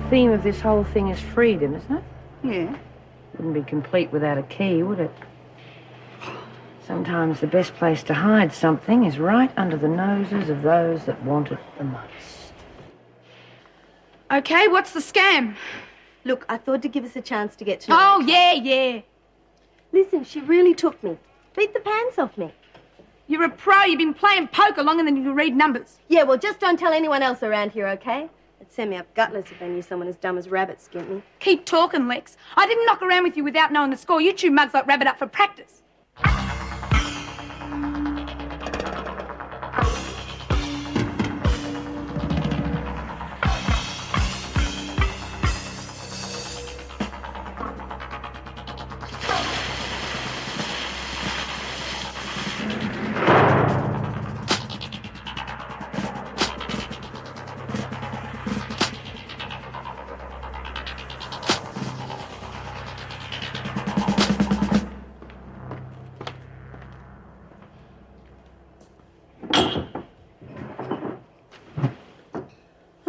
theme of this whole thing is freedom, isn't it? Yeah. Wouldn't be complete without a key, would it? Sometimes the best place to hide something is right under the noses of those that want it the most. Okay, what's the scam? Look, I thought to give us a chance to get to know Oh, her. yeah. Listen, she really took me. Beat the pants off me. You're a pro. You've been playing poker longer than you can read numbers. Yeah, well, just don't tell anyone else around here, okay? It'd send me up gutless if they knew someone as dumb as Rabbit skinned me. Keep talking, Lex. I didn't knock around with you without knowing the score. You chew mugs like Rabbit up for practice.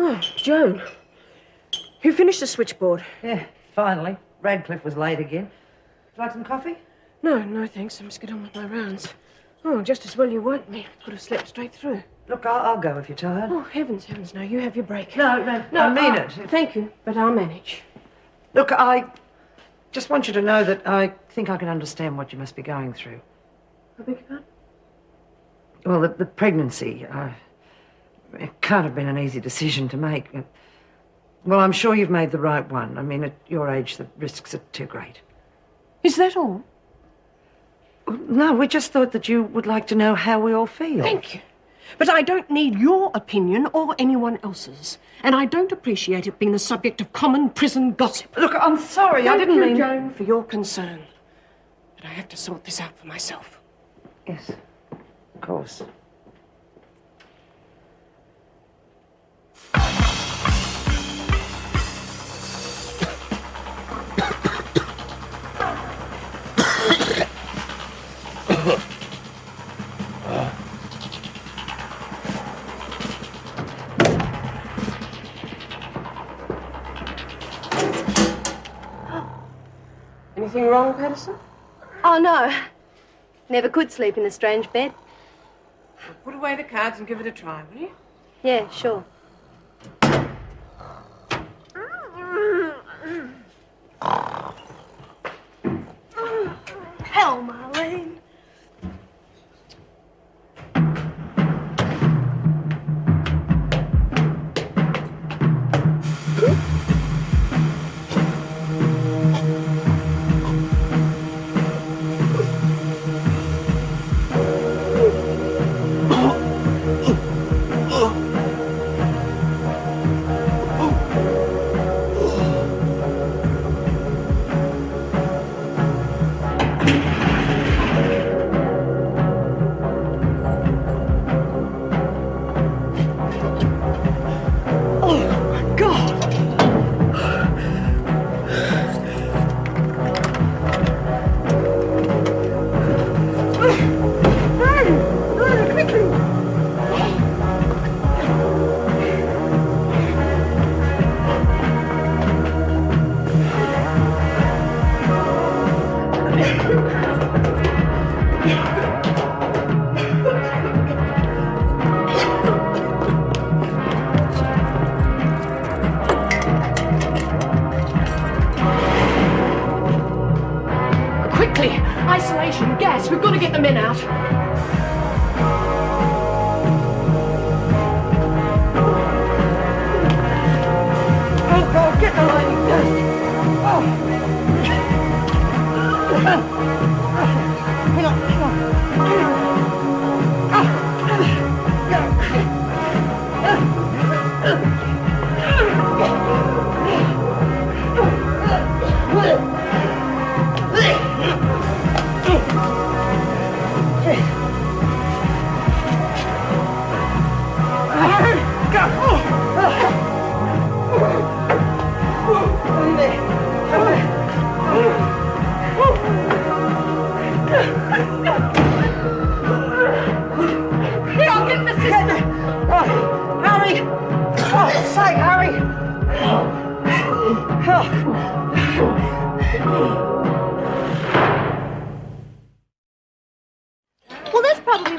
Oh, Joan. You finished the switchboard? Yeah, finally. Radcliffe was late again. Would you like some coffee? No, thanks. I must get on with my rounds. Oh, just as well you woke me. Could have slept straight through. Look, I'll go if you're tired. Oh, heavens, no. You have your break. No, I mean it. Thank you, but I'll manage. Look, I just want you to know that I think I can understand what you must be going through. I beg your pardon? Well, the pregnancy, it can't have been an easy decision to make. Well, I'm sure you've made the right one. I mean, at your age, the risks are too great. Is that all? No, we just thought that you would like to know how we all feel. Thank you. But I don't need your opinion or anyone else's. And I don't appreciate it being the subject of common prison gossip. Look, I'm sorry. I didn't Thank you, mean... Joan, for your concern. But I have to sort this out for myself. Yes, of course. Anything wrong, Patterson? Oh, no. Never could sleep in a strange bed. Put away the cards and give it a try, will you? Yeah, sure. Hell, Marlene. Quickly! Isolation, gas. We've got to get the men out. Oh, God, get the lady first. Oh. Hang on.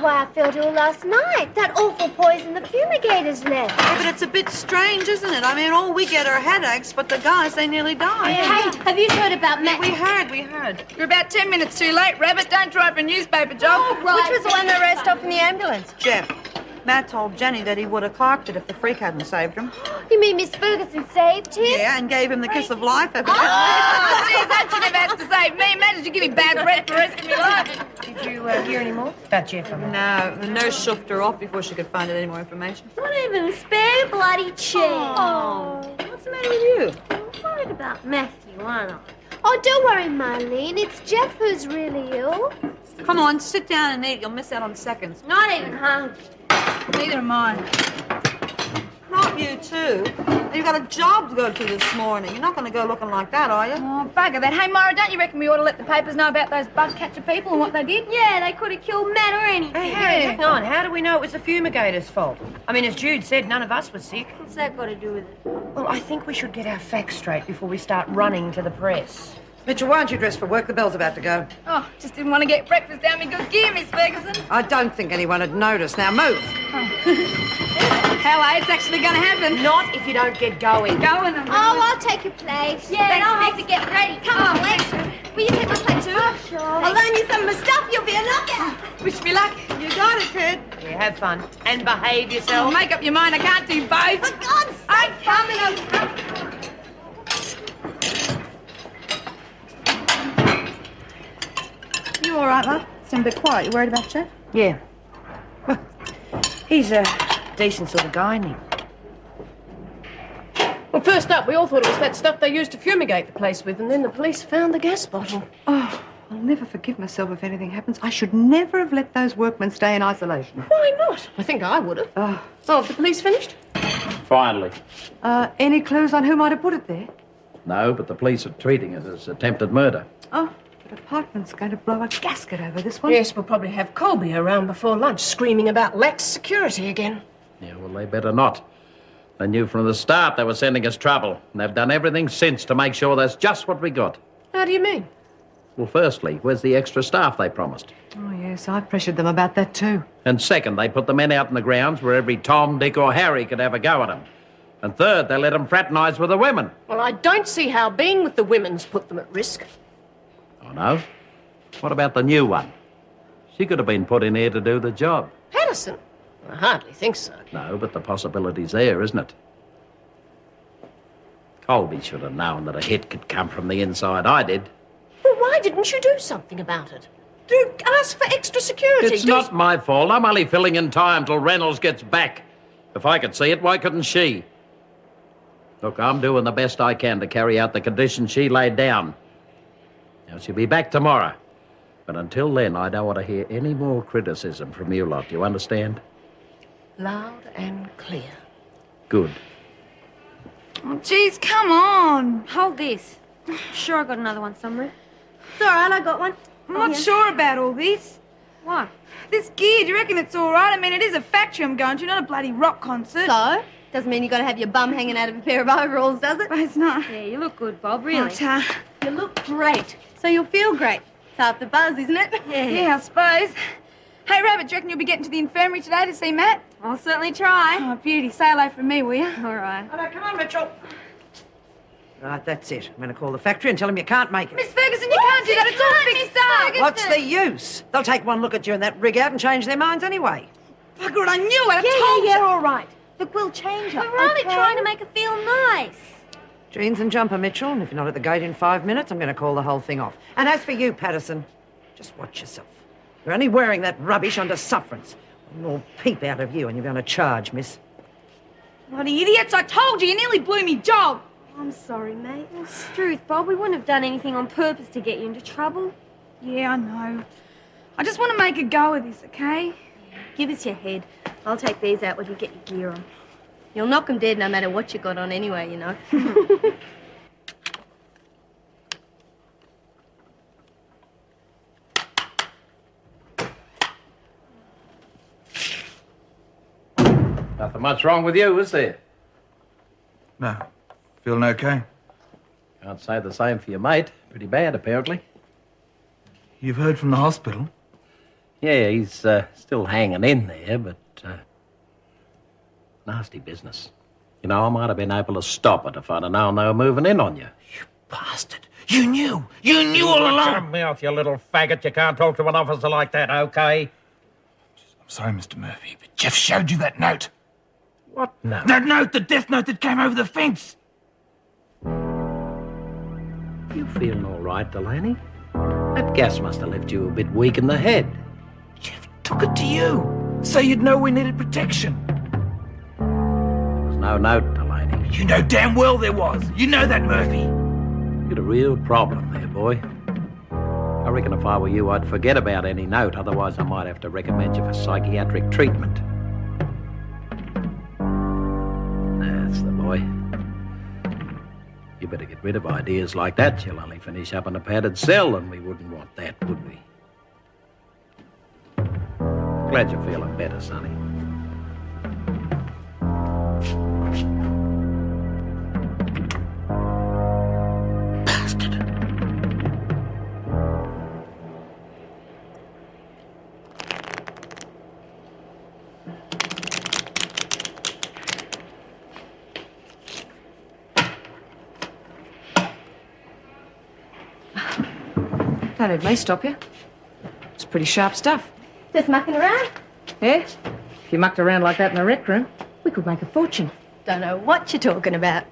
why I felt ill last night. That awful poison the fumigators left. Yeah, but it's a bit strange, isn't it? I mean, all we get are headaches, but the guys, they nearly die. Hey, have you heard about Matt? We heard. You're about 10 minutes too late, Rabbit. Don't try for a newspaper job. Right. Which was the one that raced off in the ambulance? Jeff, Matt told Jenny that he would have clocked it if the freak hadn't saved him. You mean Miss Ferguson saved him? Yeah, and gave him the kiss of life, evidently. Oh, geez, that should have asked to save me. Imagine you give me bad breath for the rest of my life. Did you hear any more about Jeff? No, the nurse shoved her off before she could find out any more information. Not even a spare bloody chair. Oh, what's the matter with you? I'm worried about Matthew, aren't I? Oh, don't worry, Marlene. It's Jeff who's really ill. Come on, sit down and eat. You'll miss out on seconds. Not even hungry. Neither am I. Not you, too. You've got a job to go to this morning. You're not going to go looking like that, are you? Oh, bugger that. Hey, Myra, don't you reckon we ought to let the papers know about those bug catcher people and what they did? Yeah, they could have killed Matt or anything. Hey, hang on. How do we know it was the fumigator's fault? I mean, as Jude said, none of us was sick. What's that got to do with it? Well, I think we should get our facts straight before we start running to the press. Mitchell, why aren't you dressed for work? The bell's about to go. Oh, just didn't want to get breakfast down me good gear, Miss Ferguson. I don't think anyone had noticed. Now move. Hell, it's actually going to happen. Not if you don't get going. Going. Oh, I'll take your place. Yeah, and I'll have to get ready. Come on, Lex. Will you take my plate too? Oh, sure. I'll loan you some of my stuff. You'll be a knockout. Wish me luck. You got it, kid. Yeah, have fun. And behave Oh, yourself. make up your mind. I can't do both. For God's sake, I'm coming. You all right, love? Seem a bit quiet. You worried about Jeff? Yeah. Well, he's a decent sort of guy, isn't he? Well, first up, we all thought it was that stuff they used to fumigate the place with, and then the police found the gas bottle. Oh, I'll never forgive myself if anything happens. I should never have let those workmen stay in isolation. Why not? I think I would have. Oh, have the police finished? Finally. Any clues on who might have put it there? No, but the police are treating it as attempted murder. Oh, the department's going to blow a gasket over this one. Yes, we'll probably have Colby around before lunch screaming about lax security again. Yeah, well, they better not. They knew from the start they were sending us trouble, and they've done everything since to make sure that's just what we got. How do you mean? Well, firstly, where's the extra staff they promised? Oh, yes, I pressured them about that too. And second, they put the men out in the grounds where every Tom, Dick or Harry could have a go at them. And third, they let them fraternise with the women. Well, I don't see how being with the women's put them at risk. Oh, no? What about the new one? She could have been put in here to do the job. Patterson? I hardly think so. No, but the possibility's there, isn't it? Colby should have known that a hit could come from the inside. I did. Well, why didn't you do something about it? Do ask for extra security. It's not my fault. I'm only filling in time till Reynolds gets back. If I could see it, why couldn't she? Look, I'm doing the best I can to carry out the conditions she laid down. Now, she'll be back tomorrow. But until then, I don't want to hear any more criticism from you lot. You understand? Loud and clear. Good. Oh, geez, come on. Hold this. Sure, I got another one somewhere. It's all right, I got one. I'm not sure about all this. What? This gear, do you reckon it's all right? I mean, it is a factory I'm going to, not a bloody rock concert. So? Doesn't mean you got to have your bum hanging out of a pair of overalls, does it? But it's not. Yeah, you look good, Bob, really. But, You look great. So you'll feel great. It's half the buzz, isn't it? yeah, I suppose. Hey, Rabbit, do you reckon you'll be getting to the infirmary today to see Matt? I'll certainly try. Oh, beauty. Say hello from me, will you? All right. Oh, no, come on, Mitchell. Right, that's it. I'm going to call the factory and tell them you can't make it. Miss Ferguson, you can't do that. It's all fixed up. What's the use? They'll take one look at you in that rig out and change their minds anyway. Bugger it, I knew it. I told you. all right. Look, we'll change her. We're only trying to make her feel nice. Jeans and jumper, Mitchell, and if you're not at the gate in 5 minutes, I'm going to call the whole thing off. And as for you, Patterson, just watch yourself. You're only wearing that rubbish under sufferance. I'll peep out of you and you're going to charge, miss. Bloody idiots, I told you. You nearly blew me job. I'm sorry, mate. It's truth, Bob. We wouldn't have done anything on purpose to get you into trouble. Yeah, I know. I just want to make a go of this, okay? Give us your head. I'll take these out when you get your gear on. You'll knock 'em dead no matter what you got on anyway, you know. Nothing much wrong with you, is there? No. Feeling okay? Can't say the same for your mate. Pretty bad, apparently. You've heard from the hospital? Yeah, he's still hanging in there, but nasty business. You know, I might have been able to stop it if I'd have known they were moving in on you. You bastard. You knew. You knew all Watch along. your mouth, you little faggot. You can't talk to an officer like that, okay? I'm sorry, Mr. Murphy, but Jeff showed you that note. What note? That note, the death note that came over the fence. You feeling all right, Delaney? That gas must have left you a bit weak in the head. Jeff took it to you, so you'd know we needed protection. There was no note, Delaney. You know damn well there was. You know that, Murphy. You got a real problem there, boy. I reckon if I were you, I'd forget about any note. Otherwise, I might have to recommend you for psychiatric treatment. That's the boy. You better get rid of ideas like that. You'll only finish up in a padded cell, and we wouldn't want that, would we? Glad you're feeling better, Sonny. Bastard. Don't let me stop you. It's pretty sharp stuff. Just mucking around? Yeah? If you mucked around like that in the rec room, we could make a fortune. Don't know what you're talking about.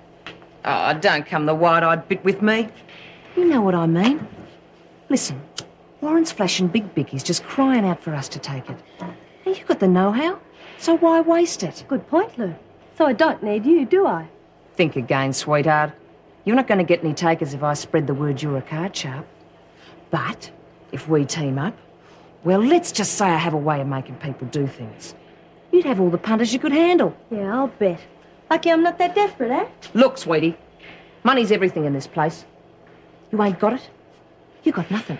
Oh, don't come the wide-eyed bit with me. You know what I mean. Listen, Warren's flashing big bickies, just crying out for us to take it. Now, you've got the know-how, so why waste it? Good point, Lou. So I don't need you, do I? Think again, sweetheart. You're not going to get any takers if I spread the word you're a card sharp. But if we team up, well, let's just say I have a way of making people do things. You'd have all the punters you could handle. Yeah, I'll bet. Lucky I'm not that desperate, eh? Look, sweetie, money's everything in this place. You ain't got it, you got nothing.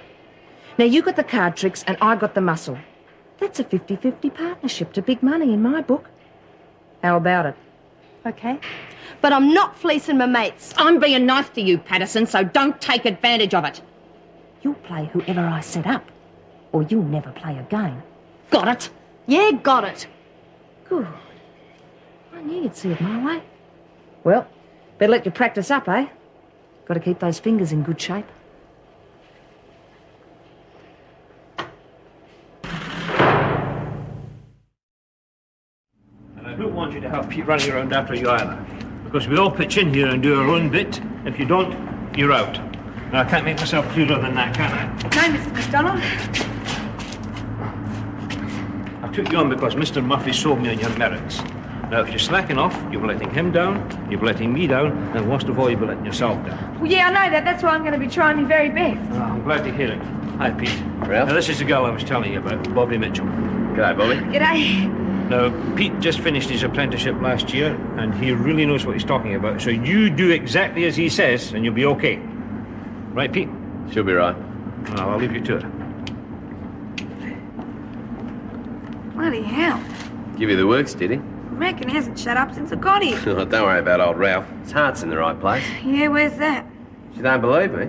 Now, you got the card tricks and I got the muscle. That's a 50-50 partnership to big money in my book. How about it? Okay. But I'm not fleecing my mates. I'm being nice to you, Patterson, so don't take advantage of it. You'll play whoever I set up, or you'll never play a game. Got it? Yeah, got it. Good. I knew you'd see it my way. Well, better let you practice up, eh? Got to keep those fingers in good shape. And I don't want you to have Pete running around after you either. Because we all pitch in here and do our own bit. If you don't, you're out. Now, I can't make myself clearer than that, can I? No, Mr. McDonald. I took you on because Mr. Murphy sold me on your merits. Now, if you're slacking off, you'll be letting him down, you'll be letting me down, and worst of all, you'll be letting yourself down. Well, yeah, I know that. That's why I'm going to be trying my very best. Oh, I'm glad to hear it. Hi, Pete. Ralph? Now, this is the girl I was telling you about, Bobby Mitchell. G'day, Bobby. G'day. Now, Pete just finished his apprenticeship last year, and he really knows what he's talking about. So you do exactly as he says, and you'll be okay. Right, Pete? She'll be right. Well, I'll leave you to it. Bloody hell. Give you the works, did he? Reckon he hasn't shut up since I got here. Don't worry about old Ralph. His heart's in the right place. Yeah, where's that? You don't believe me?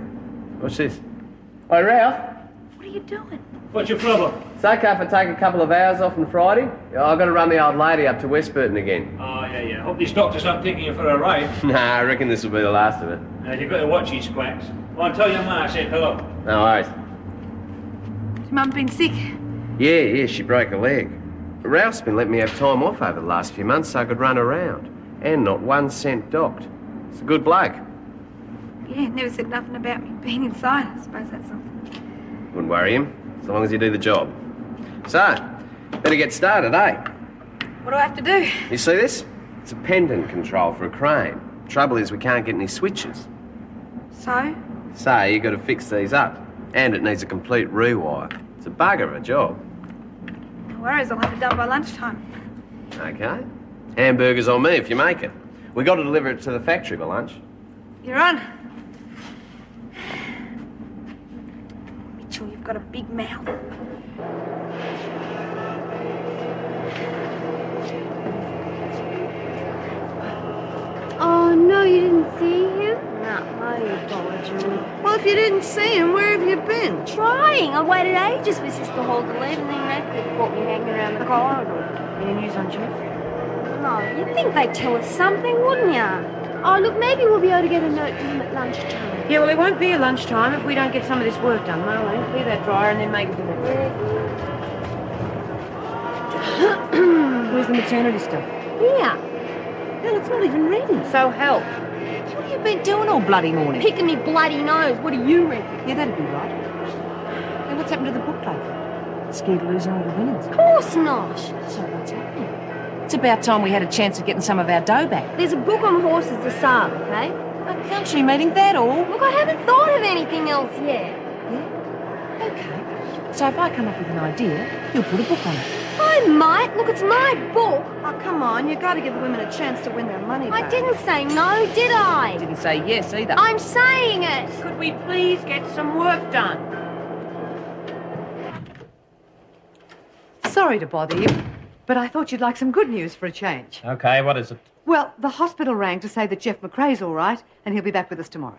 What's this? Hi, Ralph. What are you doing? What's your problem? It's okay if I take a couple of hours off on Friday. I've got to run the old lady up to Westburton again. Oh, yeah. Hope these doctors aren't taking you for a ride. Nah, I reckon this will be the last of it. You've got to watch these quacks. Well, I'll tell your ma I said hello. No worries. Has Mum been sick? Yeah, she broke a leg. Ralph's been letting me have time off over the last few months so I could run around. And not 1 cent docked. It's a good bloke. Yeah, never said nothing about me being inside. I suppose that's something. Wouldn't worry him, as long as you do the job. So, better get started, eh? What do I have to do? You see this? It's a pendant control for a crane. Trouble is we can't get any switches. So? So you got to fix these up. And it needs a complete rewire. It's a bugger of a job. No worries, I'll have it done by lunchtime. Okay. Hamburgers on me if you make it. We got to deliver it to the factory by lunch. You're on. Mitchell, you've got a big mouth. Oh, no, you didn't see him? Nah, my apology. Well, if you didn't see him, where have you been? Trying. I waited ages for Sister Hall to leave, and then Radcliffe caught me hanging around the corridor. Any news on Jeff? No, you'd think they'd tell us something, wouldn't ya? Oh, look, maybe we'll be able to get a note to him at lunchtime. Yeah, well, it won't be a lunchtime if we don't get some of this work done, Marlene. Clear that dryer and then make it delivery. Where's the maternity stuff? Yeah. Hell, it's not even ready. So help. What have you been doing all bloody morning? Picking me bloody nose. What do you reckon? Yeah, that'd be right. Hey, what's happened to the book club? Scared of losing all the winnings. Of course not. So what's happening? It's about time we had a chance of getting some of our dough back. There's a book on horses to sell, okay? A country meeting, that all? Look, I haven't thought of anything else yet. Yeah? Okay. So if I come up with an idea, you'll put a book on it. I might. Look, it's my book. Oh, come on. You got to give the women a chance to win their money back. I didn't say no, did I? Didn't say yes either. I'm saying it. Could we please get some work done? Sorry to bother you, but I thought you'd like some good news for a change. Okay, what is it? Well, the hospital rang to say that Jeff McRae's all right, and he'll be back with us tomorrow.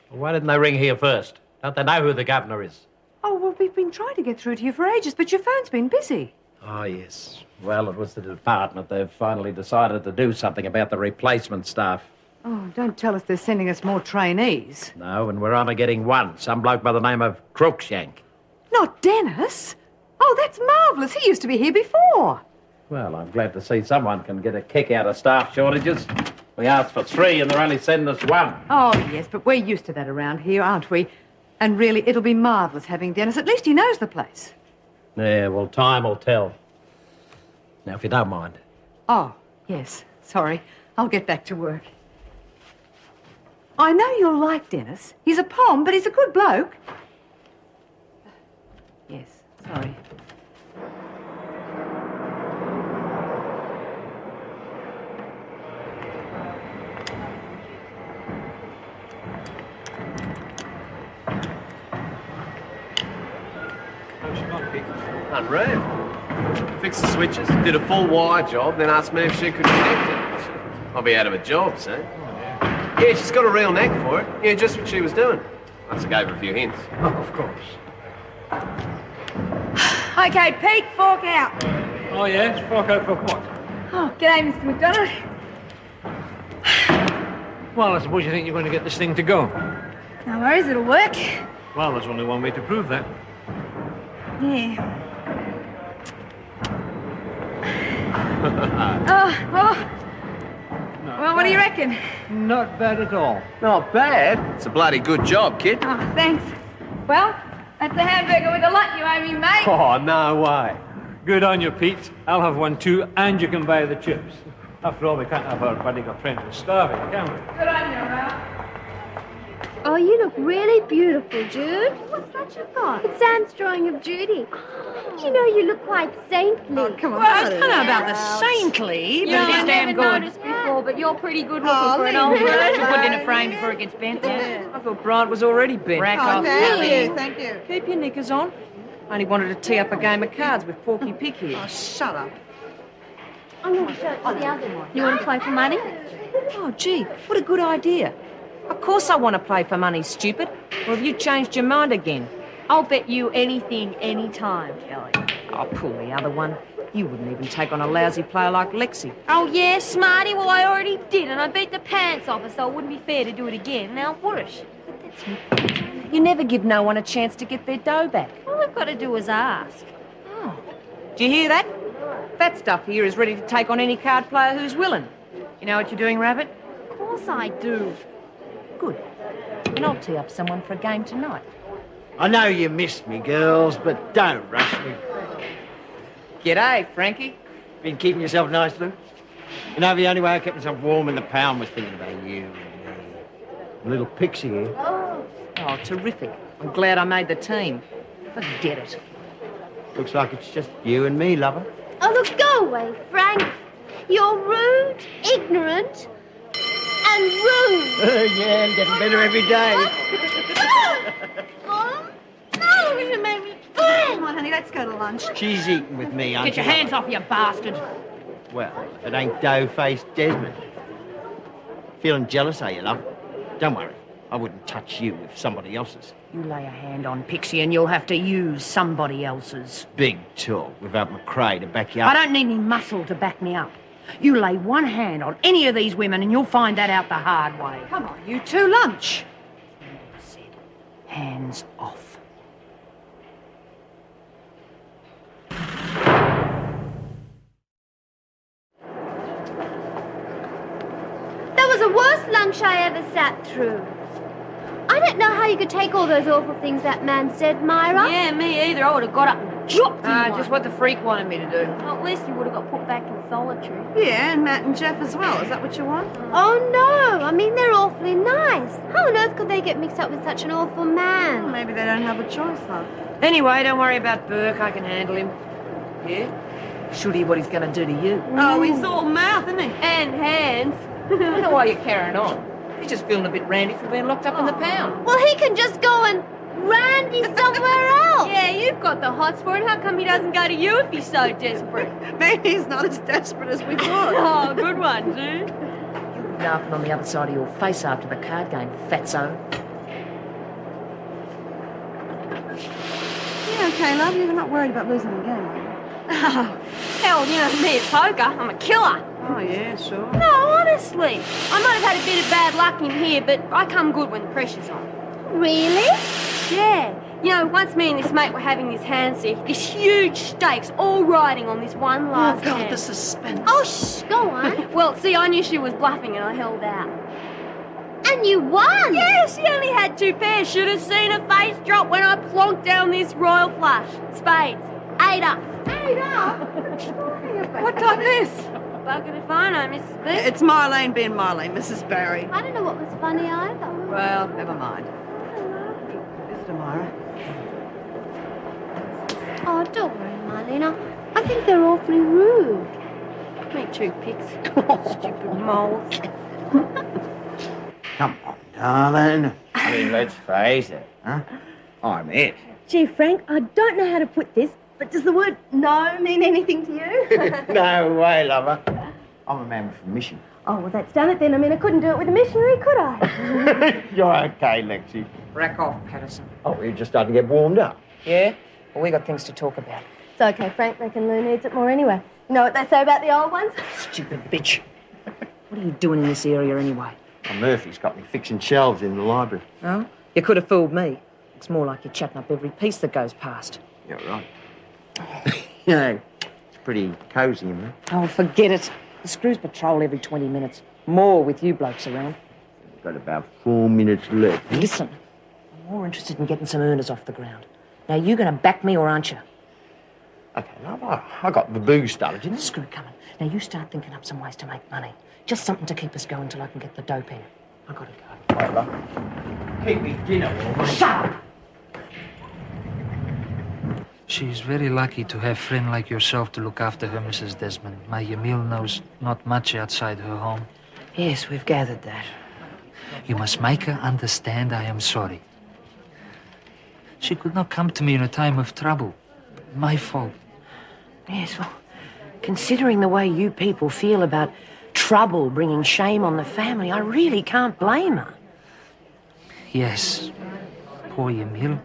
Why didn't they ring here first? Don't they know who the governor is? Oh, well, we've been trying to get through to you for ages, but your phone's been busy. Oh, yes. Well, it was the department. They've finally decided to do something about the replacement staff. Oh, don't tell us they're sending us more trainees. No, and we're only getting one. Some bloke by the name of Crookshank. Not Dennis. Oh, that's marvellous. He used to be here before. Well, I'm glad to see someone can get a kick out of staff shortages. We asked for 3 and they're only sending us 1. Oh, yes, but we're used to that around here, aren't we? And really, it'll be marvellous having Dennis. At least he knows the place. Yeah, well, time will tell. Now, if you don't mind. Oh, yes. Sorry. I'll get back to work. I know you'll like Dennis. He's a pom, but he's a good bloke. Yes, sorry. Unreal. Fixed the switches, did a full wire job, then asked me if she could connect it. I'll be out of a job soon. Yeah, she's got a real knack for it. Yeah, just what she was doing. I just gave her a few hints. Oh, of course. Okay, Pete, fork out. Oh, yes? Fork out for what? Oh, g'day, Mr. McDonald. Well, I suppose you think you're going to get this thing to go. No worries, it'll work. Well, there's only one way to prove that. Yeah. Well, what do you reckon? Not bad at all. Not bad. It's a bloody good job, kid. Oh, thanks. Well, that's a hamburger with a lot you owe me, mate. Oh, no way. Good on you, Pete. I'll have one too, and you can buy the chips. After all, we can't have our buddy got friends starving, can we? Good on you, Ralph. Oh, you look really beautiful, Jude. What's that you got? It's Sam's drawing of Judy. You know, you look quite saintly. Oh, come on. Well, I don't know about the saintly, but Yeah, it's I've damn never good. noticed before, but you're pretty good looking Oh, for an leave old it bird. alone. Put it in a frame before it gets bent. Yeah. I thought Bryant was already bent. Rack Oh, off, thank Ellie. you, thank you. Keep your knickers on. I only wanted to tee up a game of cards with Porky Pig here. Oh, shut up. I'm going to show it to the other one. You want to play for money? Oh, gee, what a good idea. Of course I want to play for money, stupid. Or have you changed your mind again? I'll bet you anything, anytime, Kelly. I'll pull the other one. You wouldn't even take on a lousy player like Lexi. Oh, yeah, smarty? Well, I already did, and I beat the pants off her, so it wouldn't be fair to do it again. Now, whoosh. But that's me. You never give no one a chance to get their dough back. All I've got to do is ask. Oh. Do you hear that? That stuff here is ready to take on any card player who's willing. You know what you're doing, Rabbit? Of course I do. Good. And I'll tee up someone for a game tonight. I know you missed me, girls, but don't rush me. G'day, Frankie. Been keeping yourself nice, Lou? You know, the only way I kept myself warm in the pound was thinking about you and me. A little pixie here. Oh, terrific. I'm glad I made the team. Forget it. Looks like it's just you and me, lover. Oh, look, go away, Frank. You're rude, ignorant, and rude. Yeah, I'm getting better every day. Mom? No, you made me Come on, honey, let's go to lunch. She's eating with me, aren't Get your you, hands lover? off, you bastard. Well, if it ain't dough-faced Desmond. Feeling jealous, are you, love? Don't worry. I wouldn't touch you with somebody else's. You lay a hand on Pixie and you'll have to use somebody else's. Big talk without McRae to back you up. I don't need any muscle to back me up. You lay one hand on any of these women and you'll find that out the hard way. Come on, you two, lunch. Hands off. That was the worst lunch I ever sat through. I don't know how you could take all those awful things that man said, Myra. Yeah, me either. I would have got up and dropped him. Just what the freak wanted me to do. Well, at least you would have got put back in solitary. Yeah, and Matt and Jeff as well. Is that what you want? Oh, no. I mean, they're awfully nice. How on earth could they get mixed up with such an awful Well, man? maybe they don't have a choice, though. Anyway, don't worry about Burke. I can handle him. Yeah? Should he what he's going to do to you? Oh, he's all mouth, isn't he? And hands. I don't know why you're carrying on. He's just feeling a bit randy for being locked up in the pound. Well, he can just go and randy somewhere else. Yeah, you've got the hots for it. How come he doesn't go to you if he's so desperate? Maybe he's not as desperate as we thought. Oh, good one, dude. You'll be laughing on the other side of your face after the card game, fatso. Yeah, okay, love. You're not worried about losing the game, are you? Oh, hell, you know me at poker. I'm a killer. Oh, yeah, sure. No, honestly. I might have had a bit of bad luck in here, but I come good when the pressure's on. Really? Yeah. You know, once me and this mate were having this hand sick, this huge stakes all riding on this one last hand. the suspense. Oh, shh, go on. Well, see, I knew she was bluffing and I held out. And you won. Yeah, she only had 2 pairs. Should have seen her face drop when I plonked down this royal flush. Spades. 8 up. 8 up? What done this? Bugger if I know, Mrs. B. It's Marlene being Marlene, Mrs. Barry. I don't know what was funny either. Well, never mind. Visitor, Myra. Oh, don't worry, Marlena. I think they're awfully rude. Me too, Pix. Stupid moles. Come on, darling. I mean, let's face it, huh? I'm it. Gee, Frank, I don't know how to put this, but does the word no mean anything to you? No way, lover. I'm a man with a mission. Oh, well, that's done it then. I mean, I couldn't do it with a missionary, could I? You're okay, Lexi. Rack off, Patterson. Oh, you're just starting to get warmed up. Yeah? Well, we got things to talk about. It's okay, Frank. Reckon Lou needs it more anyway. You know what they say about the old ones? Stupid bitch. What are you doing in this area anyway? Well, Murphy's got me fixing shelves in the library. Oh? You could have fooled me. It's more like you're chatting up every piece that goes past. You're right. You know, it's pretty cosy in there. Oh, forget it. The screws patrol every 20 minutes. More with you blokes around. We've got about 4 minutes left. Listen, I'm more interested in getting some earners off the ground. Now, you going to back me or aren't you? Okay, love, I got the booze started, didn't I? Screw coming. Now, you start thinking up some ways to make money. Just something to keep us going till I can get the dope in. I got to go. Right, love. Keep me dinner warm. Shut up! She's very lucky to have a friend like yourself to look after her, Mrs. Desmond. My Emile knows not much outside her home. Yes, we've gathered that. You must make her understand I am sorry. She could not come to me in a time of trouble. My fault. Yes, well, considering the way you people feel about trouble bringing shame on the family, I really can't blame her. Yes, poor Emile.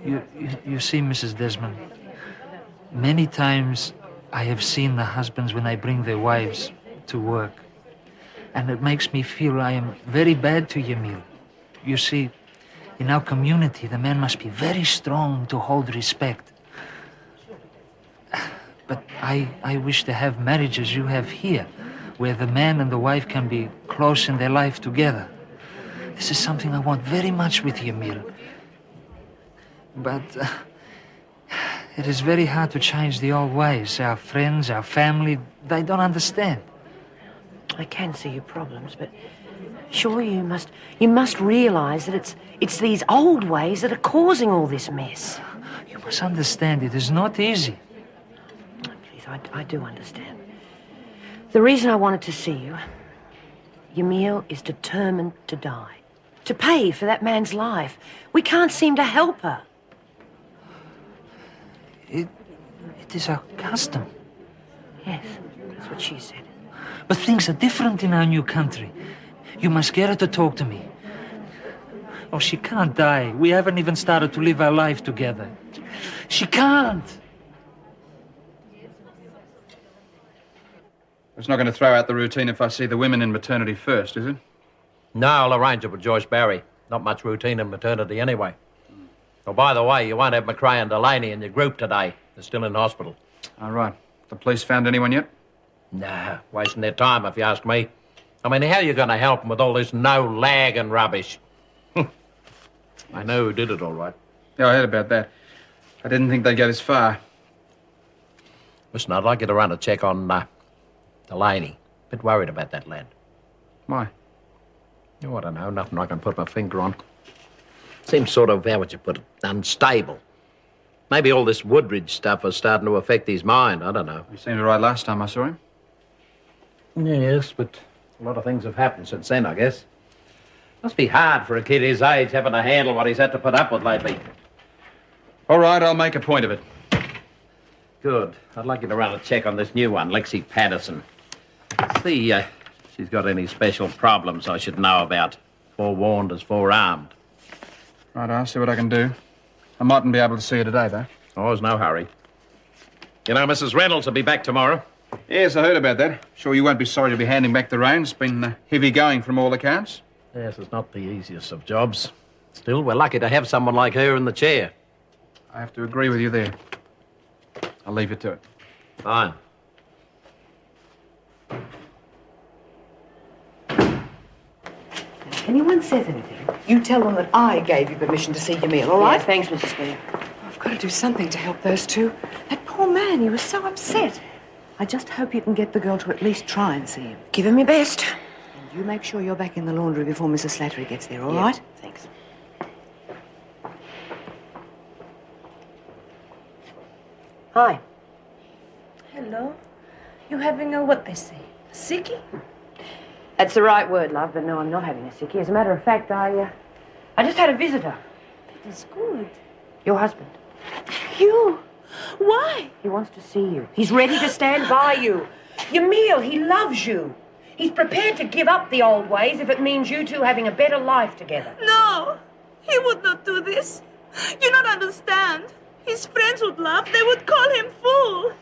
You see, Mrs. Desmond, many times I have seen the husbands when they bring their wives to work, and it makes me feel I am very bad to Emile. You see, in our community, the man must be very strong to hold respect. But I wish to have marriages you have here, where the man and the wife can be close in their life together. This is something I want very much with Emile. But it is very hard to change the old ways. Our friends, our family, they don't understand. I can see your problems, but sure you must realize that it's these old ways that are causing all this mess. You must understand it is not easy. Please, I do understand. The reason I wanted to see you, Emile is determined to die. To pay for that man's life. We can't seem to help her. It is our custom. Yes, that's what she said. But things are different in our new country. You must get her to talk to me. Oh, she can't die. We haven't even started to live our life together. She can't. It's not going to throw out the routine if I see the women in maternity first, is it? No, I'll arrange it with Joyce Barry. Not much routine in maternity anyway. Oh, by the way, you won't have McRae and Delaney in your group today. They're still in hospital. All right. The police found anyone yet? Nah, wasting their time if you ask me. I mean, how are you going to help them with all this no lag and rubbish? I know who did it all right. Yeah, I heard about that. I didn't think they'd go this far. Listen, I'd like you to run a check on Delaney. Bit worried about that lad. Why? Oh, I don't know. Nothing I can put my finger on. Seems sort of, how would you put it, unstable. Maybe all this Woodridge stuff is starting to affect his mind. I don't know. He seemed all right last time I saw him. Yes, but a lot of things have happened since then, I guess. Must be hard for a kid his age having to handle what he's had to put up with lately. All right, I'll make a point of it. Good. I'd like you to run a check on this new one, Lexi Patterson. See, she's got any special problems I should know about. Forewarned is forearmed. Right, I'll see what I can do. I mightn't be able to see her today, though. Oh, there's no hurry. You know, Mrs. Reynolds will be back tomorrow. Yes, I heard about that. Sure you won't be sorry to be handing back the reins. It's been heavy going from all accounts. Yes, it's not the easiest of jobs. Still, we're lucky to have someone like her in the chair. I have to agree with you there. I'll leave you to it. Fine. If anyone says anything, you tell them that I gave you permission to see Yamil, all right? Yeah, thanks, Mrs. Spear. I've got to do something to help those two. That poor man, he was so upset. I just hope you can get the girl to at least try and see him. Give him your best. And you make sure you're back in the laundry before Mrs. Slattery gets there, all right? Thanks. Hi. Hello. You having a, what they say, a sickie? That's the right word, love, but no, I'm not having a sickie. As a matter of fact, I just had a visitor. That is good. Your husband. You? Why? He wants to see you. He's ready to stand by you. Yamil, he loves you. He's prepared to give up the old ways if it means you two having a better life together. No, he would not do this. You don't understand. His friends would laugh. They would call him fool.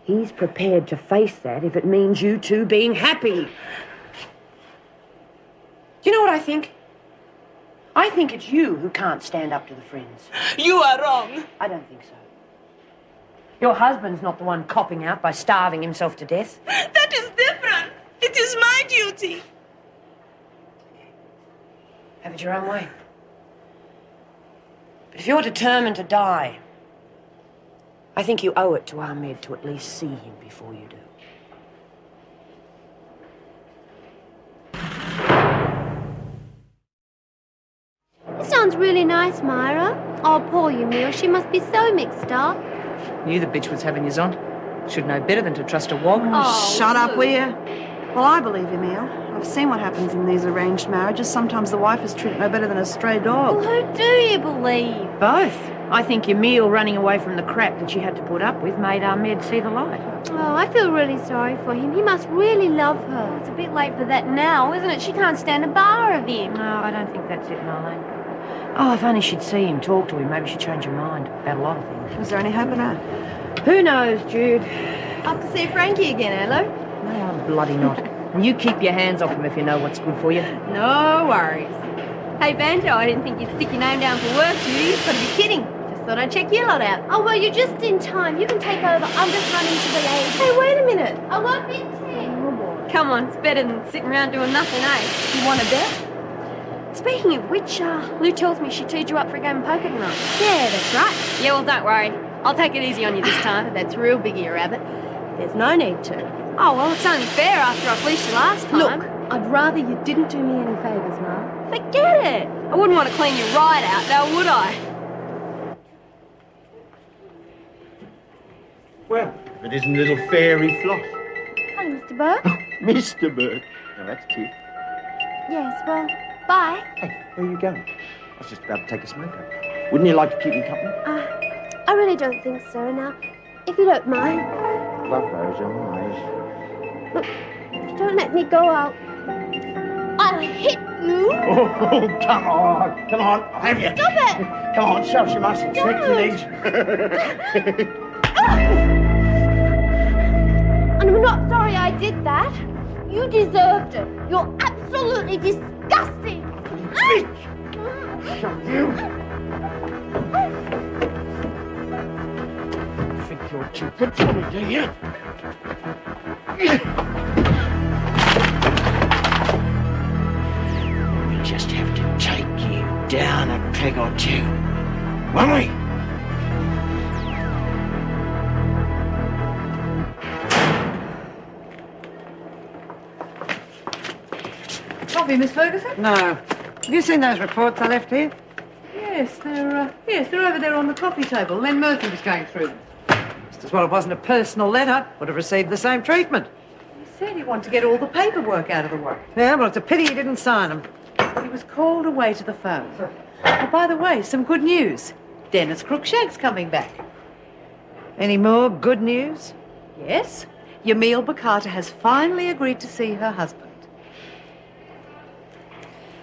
He's prepared to face that if it means you two being happy. Do you know what I think? I think it's you who can't stand up to the friends. You are wrong. I don't think so. Your husband's not the one copping out by starving himself to death. That is different. It is my duty. Have it your own way. But if you're determined to die, I think you owe it to Ahmed to at least see him before you do. This sounds really nice, Myra. Oh, poor Yamil. She must be so mixed up. Knew the bitch was having yous on. Should know better than to trust a wog. Oh, shut up, will you? Well, I believe you, Neil. I've seen what happens in these arranged marriages. Sometimes the wife is treated no better than a stray dog. Well, who do you believe? Both. I think Yamil running away from the crap that she had to put up with made Ahmed see the light. Oh, I feel really sorry for him. He must really love her. It's a bit late for that now, isn't it? She can't stand a bar of him. No, I don't think that's it, Marlene. Oh, if only she'd see him, talk to him, maybe she'd change her mind about a lot of things. Was there any hope in that? Who knows, Jude? Up to see Frankie again, hello? No, I'm bloody not. And you keep your hands off him if you know what's good for you. No worries. Hey, Banjo, I didn't think you'd stick your name down for work duty. You've got to be kidding. Just thought I'd check your lot out. Oh, well, you're just in time. You can take over. I'm just running to the lady. Hey, wait a minute. I won't be tea. Come on, it's better than sitting around doing nothing, eh? You want a bet? Speaking of which, Lou tells me she teed you up for a game of poker tonight. Yeah, that's right. Yeah, well, don't worry. I'll take it easy on you this time. That's real biggie, a rabbit. There's no need to. Oh, well, it's only fair after I fleeced you last time. Look, I'd rather you didn't do me any favours, Ma. Forget it. I wouldn't want to clean you right out, now would I? Well, if it isn't little fairy Floss. Hi, Mr. Burke. Mr. Bird. Now, that's cute. Yes, well, bye. Hey, where are you going? I was just about to take a smoke out. Wouldn't you like to keep me company? I really don't think so. Now, if you don't mind. Love those eyes. Look, don't let me go out. I'll hit you. Oh, come on. Come on. I'll have you. Stop it. Come on, show she mustn't. Stretch your legs. And I'm not sorry I did that. You deserved it. You're absolutely disgusting. You. Think you're too good for me, do you? We'll just have to take you down a peg or two, won't we? Coffee, Miss Ferguson? No. Have you seen those reports I left here? Yes, they're over there on the coffee table. Len Murphy was going through them. Just as well it wasn't a personal letter. Would have received the same treatment. He said he wanted to get all the paperwork out of the way. Yeah, well, it's a pity he didn't sign them. He was called away to the phone. Oh, by the way, some good news. Dennis Cruikshank's coming back. Any more good news? Yes, Yamil Bakata has finally agreed to see her husband.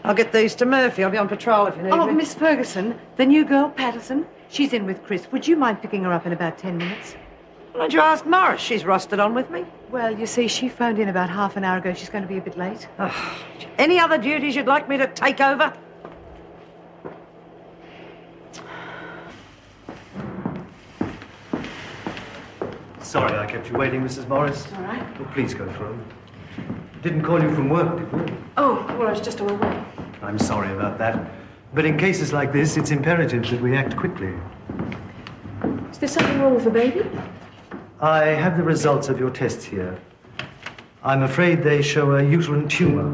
I'll get these to Murphy. I'll be on patrol if you need Oh, me. Miss Ferguson, the new girl, Patterson, she's in with Chris. Would you mind picking her up in about 10 minutes? Why don't you ask Morris? She's rusted on with me. Well, you see, she phoned in about half an hour ago. She's going to be a bit late. Any other duties you'd like me to take over? Sorry I kept you waiting, Mrs. Morris. All right. Well, please go through. Didn't call you from work, did we? Oh, well, I was just away. I'm sorry about that. But in cases like this, it's imperative that we act quickly. Is there something wrong with the baby? I have the results of your tests here. I'm afraid they show a uterine tumor.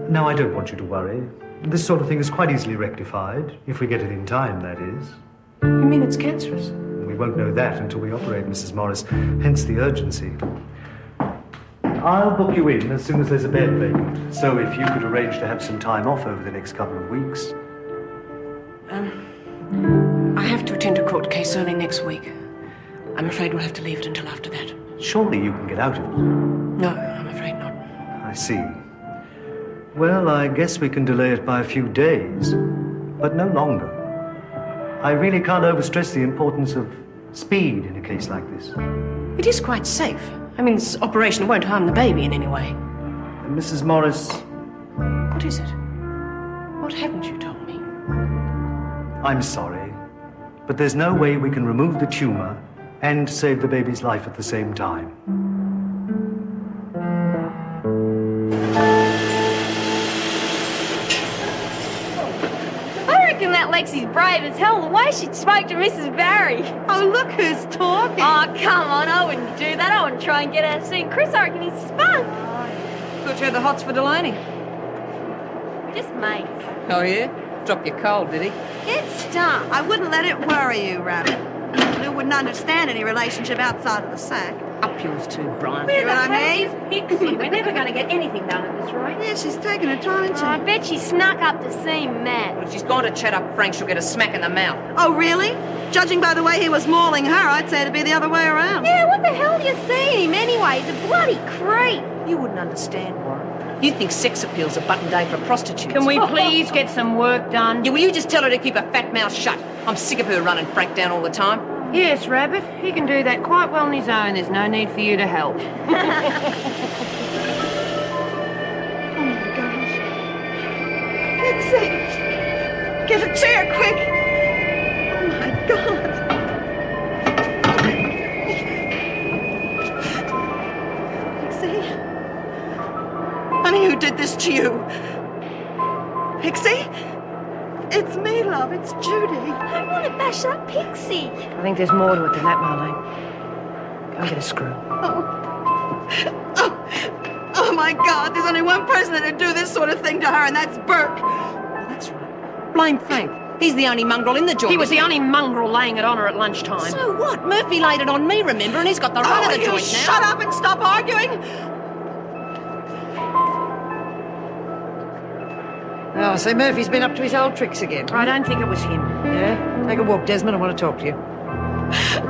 Now, I don't want you to worry. This sort of thing is quite easily rectified, if we get it in time, that is. You mean it's cancerous? We won't know that until we operate, Mrs. Morris, hence the urgency. I'll book you in as soon as there's a bed vacant. So if you could arrange to have some time off over the next couple of weeks. I have to attend a court case early next week. I'm afraid we'll have to leave it until after that. Surely you can get out of it. No, I'm afraid not. I see. Well, I guess we can delay it by a few days, but no longer. I really can't overstress the importance of speed in a case like this. It is quite safe. I mean, this operation won't harm the baby in any way. Mrs. Morris... What is it? What haven't you told me? I'm sorry, but there's no way we can remove the tumor and save the baby's life at the same time. I reckon that Lexi's brave as hell. The way she spoke to Mrs. Barry. Oh, look who's talking. Oh, come on. I wouldn't do that. I wouldn't try and get her seen. Chris, I reckon he's spunk. Thought you had the hots for Delaney. Just mates. Oh, yeah? Drop your cold, did he? Get stung. I wouldn't let it worry you, Rabbit. Lou wouldn't understand any relationship outside of the sack. Up yours too, Brian. You know what I mean? Pixie, we're never going to get anything done at this rate. Yeah, she's taking her time, isn't she? I bet she snuck up to see Matt. Well, if she's gone to chat up Frank, she'll get a smack in the mouth. Oh, really? Judging by the way he was mauling her, I'd say it'd be the other way around. Yeah, what the hell do you see in him anyway? He's a bloody creep. You wouldn't understand, Warren. You think sex appeal's a button day for prostitutes. Can we please get some work done? Yeah, will you just tell her to keep her fat mouth shut? I'm sick of her running Frank down all the time. Yes, Rabbit. He can do that quite well on his own. There's no need for you to help. Oh, my gosh. Pixie! Get a chair, quick! Oh, my God. Pixie? Honey, who did this to you? Pixie? It's me, love. It's Judy. I want to bash that Pixie. I think there's more to it than that, Marlene. Go and get a screw. Oh, my God. There's only one person that'd do this sort of thing to her, and that's Burke. Oh, that's right. Blame Frank. He's the only mongrel in the joint. He was the only mongrel laying it on her at lunchtime. So what? Murphy laid it on me, remember, and he's got the run of the joint now. Shut up and stop arguing. Oh, so Murphy's been up to his old tricks again. I don't think it was him. Yeah? Take a walk, Desmond. I want to talk to you.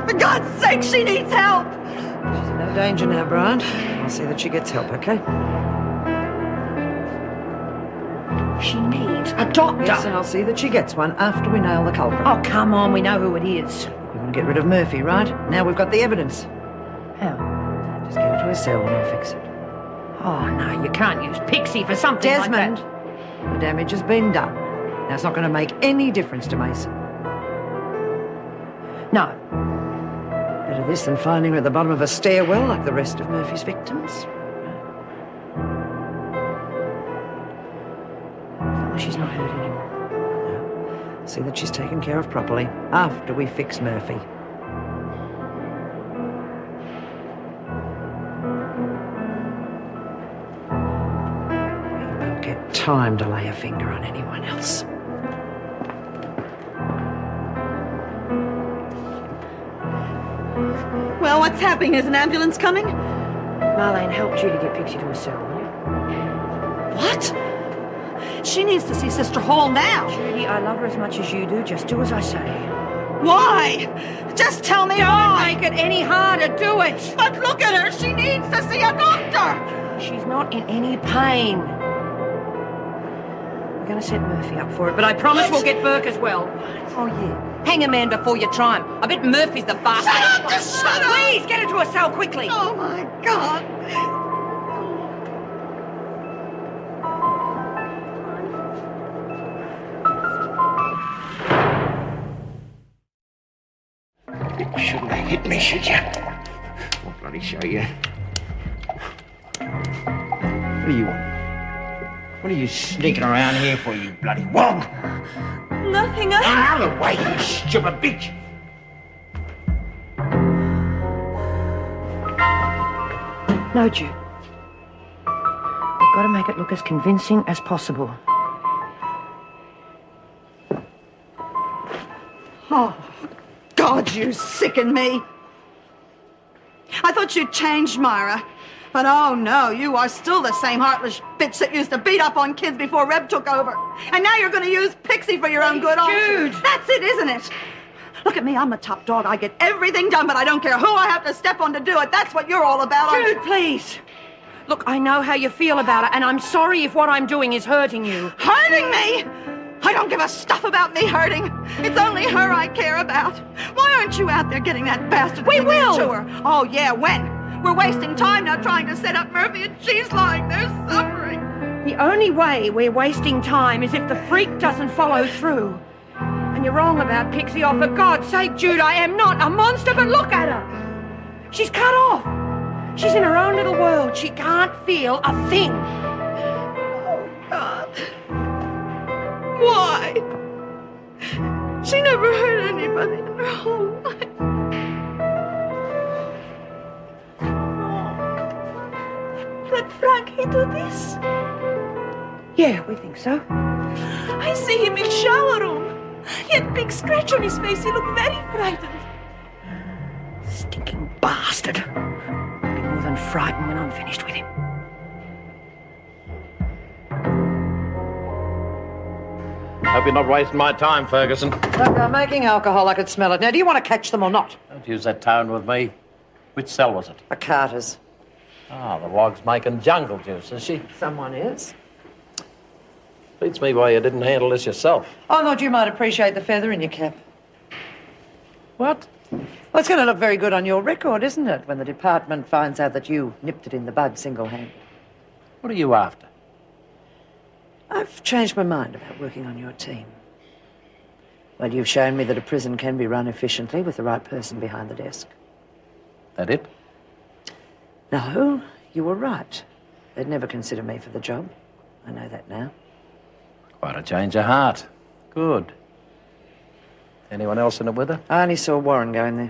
For God's sake, she needs help. She's in no danger now, Brian. I'll see that she gets help, okay? She needs a doctor. Yes, and I'll see that she gets one after we nail the culprit. Oh, come on, we know who it is. We want to get rid of Murphy, right? Now we've got the evidence. How? Just get her to her cell and I'll fix it. Oh, no, you can't use Pixie for something Desmond, like that. the damage has been done. Now, it's not going to make any difference to Mason. No. Better this than finding her at the bottom of a stairwell like the rest of Murphy's victims. As long as she's not hurt anymore. No. See that she's taken care of properly after we fix Murphy. We won't get time to lay a finger on anyone else. Well, what's happening? Is an ambulance coming? Marlene, help Judy get Pixie to her cell, will you? What? She needs to see Sister Hall now. Judy, I love her as much as you do. Just do as I say. Why? Just tell me why. Don't make it any harder. Do it. But look at her. She needs to see a doctor. She's not in any pain. We're going to set Murphy up for it, but I promise we'll get Burke as well. Oh, yeah. Hang a man before you try him. I bet Murphy's the bastard. Shut up! Just shut up! Please, get her to her cell quickly. Oh, my God. You shouldn't have hit me, should you? I'll bloody show you. What do you want? What are you sneaking around here for, you bloody wog? Nothing, Out of the way, you stupid bitch! No, Jude. We've got to make it look as convincing as possible. Oh, God, you sicken me. I thought you'd changed, Myra. But oh no, you are still the same heartless bitch that used to beat up on kids before Reb took over. And now you're going to use Pixie for your own good, aren't you? Jude! That's it, isn't it? Look at me, I'm the top dog. I get everything done, but I don't care who I have to step on to do it. That's what you're all about, aren't you? Jude, please. Look, I know how you feel about it, and I'm sorry if what I'm doing is hurting you. Hurting me? I don't give a stuff about me hurting. It's only her I care about. Why aren't you out there getting that bastard We will! to her? Oh, yeah, when? We're wasting time now trying to set up Murphy, and she's lying there suffering. The only way we're wasting time is if the freak doesn't follow through. And you're wrong about Pixie. Oh, for God's sake, Jude, I am not a monster, but look at her. She's cut off. She's in her own little world. She can't feel a thing. Oh, God. Why? She never hurt anybody in her whole life. Let Frankie do this? Yeah, we think so. I see him in shower room. He had a big scratch on his face. He looked very frightened. Stinking bastard. I'll be more than frightened when I'm finished with him. Hope you're not wasting my time, Ferguson. Look, I'm making alcohol. I could smell it. Now, do you want to catch them or not? Don't use that tone with me. Which cell was it? A Carter's. Ah, the wog's making jungle juice, is she? Someone is. Beats me why you didn't handle this yourself. I thought you might appreciate the feather in your cap. What? Well, it's going to look very good on your record, isn't it, when the department finds out that you nipped it in the bud single-handed? What are you after? I've changed my mind about working on your team. Well, you've shown me that a prison can be run efficiently with the right person behind the desk. That it? No, you were right. They'd never consider me for the job. I know that now. Quite a change of heart. Good. Anyone else in it with her? I only saw Warren go in there.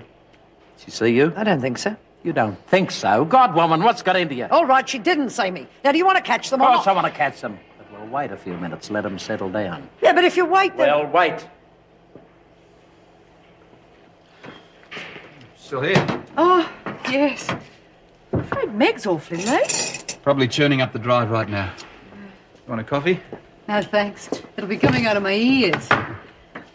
Did she see you? I don't think so. You don't think so? God, woman, what's got into you? All right, she didn't see me. Now, do you want to catch them Of or course not? I want to catch them. But we'll wait a few minutes, let them settle down. Yeah, but if you wait, then... Well, wait. Still here? Oh, yes. I'm afraid Meg's awfully late. Probably churning up the drive right now. Want a coffee? No, thanks. It'll be coming out of my ears.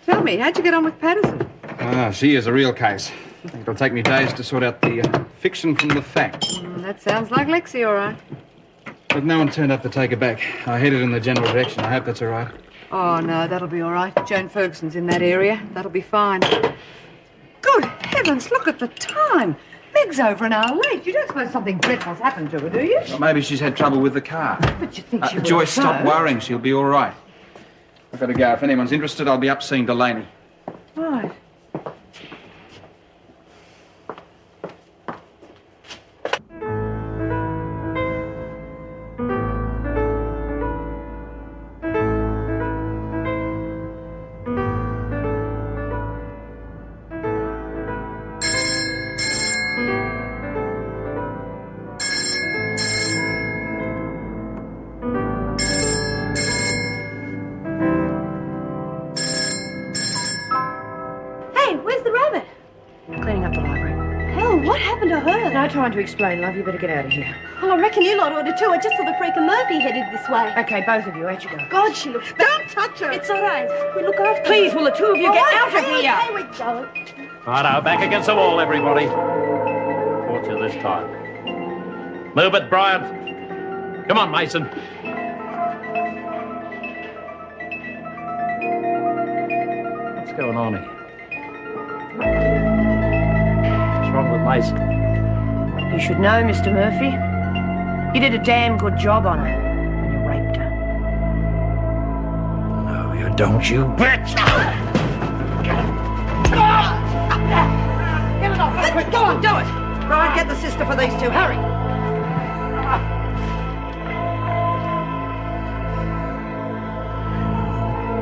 Tell me, how'd you get on with Patterson? Ah, she is a real case. I think it'll take me days to sort out the fiction from the fact. That sounds like Lexi, all right. But no one turned up to take her back. I headed in the general direction. I hope that's all right. Oh, no, that'll be all right. Joan Ferguson's in that area. That'll be fine. Good heavens, look at the time. Meg's over an hour late. You don't suppose something dreadful's happened to her, do you? Well, maybe she's had trouble with the car. But you think she would Joyce, have stop known. worrying. She'll be all right. I've got to go. If anyone's interested, I'll be up seeing Delaney. Right. Hey, where's the rabbit? Cleaning up the library. Hell, what happened to her? No time to explain, love. You better get out of here. Well, I reckon you lot ought to too. I just saw the freak of Murphy headed this way. Okay, both of you, out you go. God, she looks bad. Don't touch her. It's all right. We look after Please, her. will the two of you All get right, out of hey, here? Hey, we don't. Righto, back against the wall, everybody. Torture this time. Move it, Bryant. Come on, Mason. What's going on here? What's wrong with Mason? You should know, Mr. Murphy. You did a damn good job on her when you raped her. No, you don't, you bitch! Get it off, quick, go on, do it! Brian, get the sister for these two, hurry!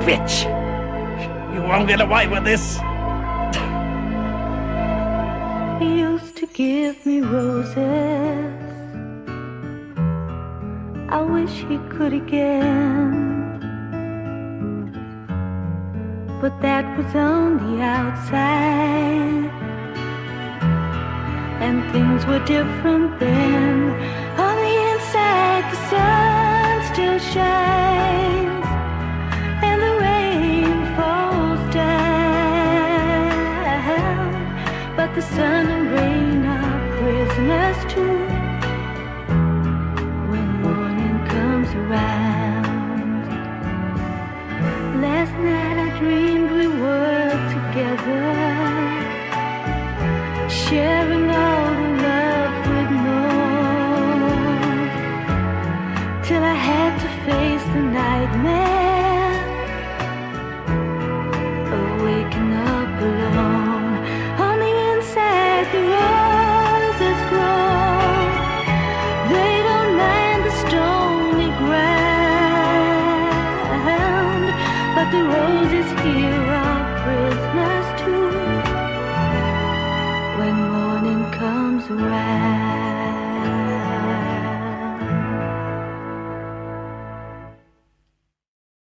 Bitch! You won't get away with this! He used to give me roses. I wish he could again. But that was on the outside, and things were different then. On the inside, the sun still shines, and the rain falls down. But the sun and rain are prisoners too when morning comes around. Last night I dreamed we were together, sharing all the love we'd known, till I had to face the nightmare of waking up alone. On the inside the roses grow, they don't mind the stony ground, but the roses here are prisoners too when morning comes around.